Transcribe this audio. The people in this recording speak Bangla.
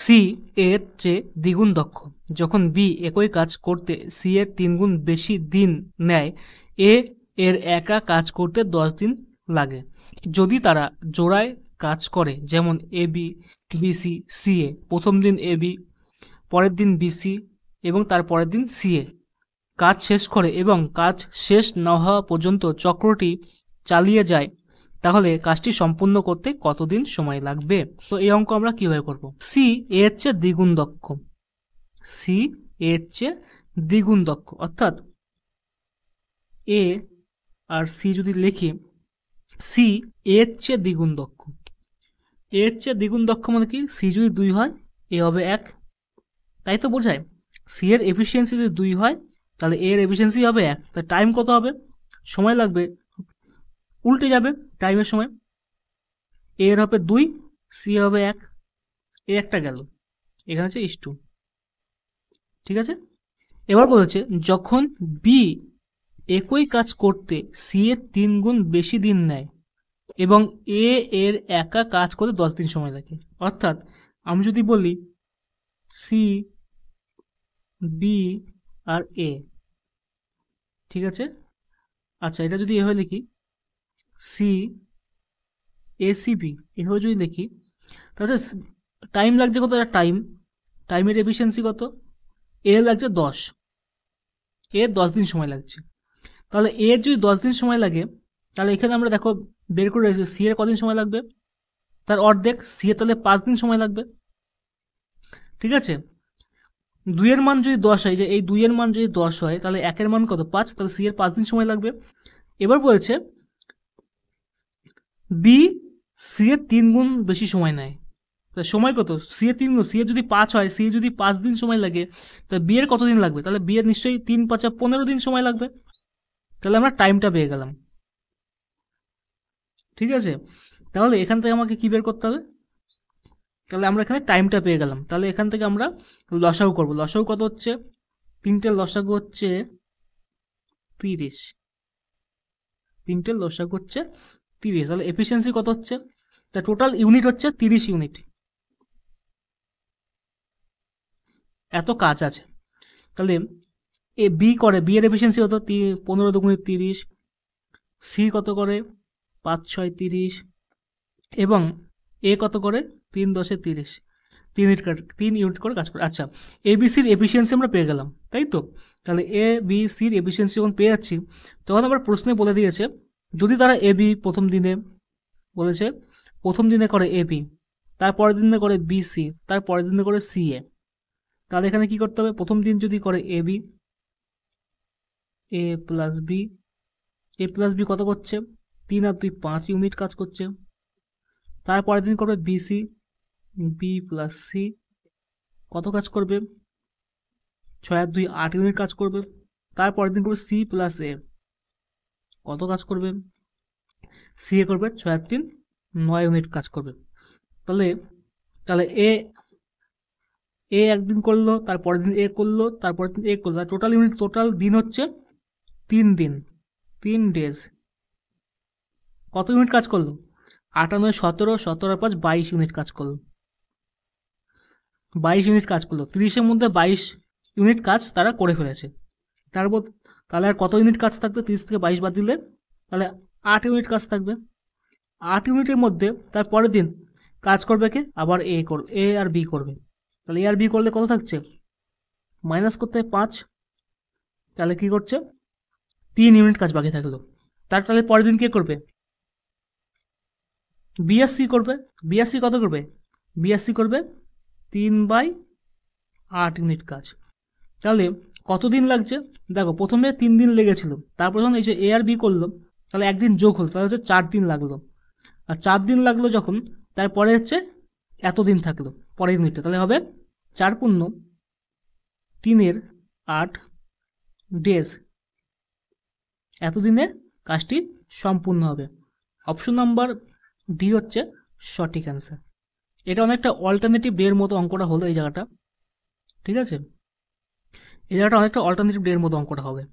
সি এর চেয়ে দ্বিগুণ দক্ষ। যখন বি একই কাজ করতে সি এর 3 গুণ বেশি দিন নেয়, এ এর একা কাজ করতে 10 দিন লাগে। যদি তারা জোড়ায় কাজ করে, যেমন A B, B C, C এ, প্রথম দিন এ বি, পরের দিন বি সি এবং তার পরের দিন সি এ কাজ শেষ করে এবং কাজ শেষ না হওয়া পর্যন্ত চক্রটি চালিয়ে যায়, তাহলে কাজটি সম্পূর্ণ করতে কতদিন সময় লাগবে? তো এই অঙ্ক আমরা কিভাবে করব? সি এর চেয়ে দ্বিগুণ দক্ষ। সি এর চেয়ে দ্বিগুণ দক্ষ অর্থাৎ এ আর সি যদি লিখি, সি এর চেয়ে দ্বিগুণ দক্ষ। এর চেয়ে দ্বিগুণ দক্ষ মানে কি? সি যদি 2 হয়, এ হবে 1, তাই তো বোঝায়। সি এর এফিসিয়েন্সি যদি 2 হয়, তাহলে এ এর এফিসিয়েন্সি হবে 1। তার টাইম কত হবে? সময় লাগবে উল্টে যাবে টাইমের সময়। এ এর হবে 2, সি হবে 1, এ একটা গেল, এখানে হচ্ছে ইস 2। ঠিক আছে, এবার বলেছে যখন বি একই কাজ করতে সি এর 3 গুণ বেশি দিন নেয় এবং এ এর একা কাজ করতে 10 দিন সময় লাগে। অর্থাৎ আমি যদি বলি সি বি আর এ, ঠিক আছে, আচ্ছা এটা যদি এভাবে লিখি সি এ সি বি, এভাবে যদি লিখি, তাহলে টাইম লাগছে কত? টাইমের এফিসিয়েন্সি কত? এ লাগছে 10, এর 10 দিন সময় লাগছে। তাহলে এর যদি 10 দিন সময় লাগে, তাহলে এখানে আমরা দেখো বের করে রেখেছি সি এর কদিন সময় লাগবে, তার অর্ধেক। সি এর তাহলে 5 দিন সময় লাগবে। ঠিক আছে, 2 এর মান যদি 10 হয়, যে এই 2 এর মান যদি 10 হয়, তাহলে 1 এর মান কত? 5, তাহলে সি এর 5 দিন সময় লাগবে। এবার বলেছে বি সি এর 3 গুণ বেশি সময় নেয়, সময় কত? সি এর 3 গুণ। সি এর যদি 5 হয়, সি এর যদি 5 দিন সময় লাগে, তাহলে বি এর কত দিন লাগবে? তাহলে বি এর নিশ্চয়ই 3 5 15 দিন সময় লাগবে। তাহলে আমরা টাইমটা পেয়ে গেলাম। ঠিক আছে, তাহলে এখান থেকে আমাকে কি বের করতে হবে? তাহলে আমরা এখানে টাইমটা পেয়ে গেলাম। তাহলে এখান থেকে আমরা লসাগু করব। লসাগু কত হচ্ছে? 3টের লসাগু হচ্ছে 30। 3টের লসাগু হচ্ছে 30। তাহলে এফিসিয়েন্সি কত হচ্ছে? তা টোটাল ইউনিট হচ্ছে 30 ইউনিট। এত কাজ আছে। তাহলে এ বি করে, বি এর এফিসিয়েন্সি কত? 15 দুগুণে 30। সি কত করে? 5 6 30। এবং এ কত করে? 3 10 30। 3 ইউনিট করে কাজ করে। আচ্ছা, এ বি সির এফিসিয়েন্সি আমরা পেয়ে গেলাম, তাই তো? তাহলে এ বি সির এফিসিয়েন্সি যখন পেয়ে যাচ্ছি, তখন আবার প্রশ্নে বলে দিয়েছে যদি তারা এ বি প্রথম দিনে বলেছে, প্রথম দিনে করে এ বি, তারপরের দিনে করে বি সি, তারপরের দিনে করে সি এ, তাহলে এখানে কি করতে হবে? প্রথম দিন যদি করে A B, A plus B, A plus B কত করছে? 3 আর 2 5 ইউনিট কাজ করছে। তারপরের দিন করবে B C, B plus C, কত কাজ করবে? 6 আর 2 8 ইউনিট কাজ করবে। তারপরের দিন করবে সি প্লাস এ, কত কাজ করবে? সি এ করবে 6 আর 3 9 ইউনিট কাজ করবে। তাহলে তাহলে এ এ একদিন করলো, তারপরের দিন এ করলো, তারপরের দিন এ করলো, টোটাল ইউনিট, টোটাল দিন হচ্ছে 3 দিন, 3 ডেজ। কত ইউনিট কাজ করলো? 8 আর 9 17, 17 আর 5 22 ইউনিট কাজ করলো। 22 ইউনিট কাজ করলো। 30-এর মধ্যে 22 ইউনিট কাজ তারা করে ফেলেছে। তারপর তাহলে আর কত ইউনিট কাজ থাকবে? 30 থেকে 22 বাদ দিলে তাহলে 8 ইউনিট কাজ থাকবে। 8 ইউনিটের মধ্যে তার পরের দিন কাজ করবে কে? আবার এ করবে, এ আর বি করবে। তাহলে এ আর বি করলে কত থাকছে? মাইনাস করতে হয় 5। তাহলে কি করছে? 3 ইউনিট কাজ বাকি থাকলো। তাহলে পরের দিন কে করবে? বিএসসি করবে। বিএসসি কত করবে? বিএসসি করবে 3/8 ইউনিট কাজ। তাহলে কতদিন লাগছে? দেখো প্রথমে 3 দিন লেগেছিল, তারপর যখন এই যে এ আর বি করলো, তাহলে একদিন যোগ হলো, তাহলে হচ্ছে 4 দিন লাগলো। আর 4 দিন লাগলো যখন, তারপরে হচ্ছে এতদিন থাকলো পরের ইউনিটটা, তাহলে হবে 4×3=8 ডেজ। এতদিনে কাজটি সম্পূর্ণ হবে। অপশন নাম্বার ডি হচ্ছে সঠিক অ্যান্সার। এটা অনেকটা অল্টারনেটিভ ডে এর মতো অঙ্কটা হলো এই জায়গাটা। ঠিক আছে, এই জায়গাটা অনেকটা অল্টারনেটিভ ডে এর মতো অঙ্কটা হবে।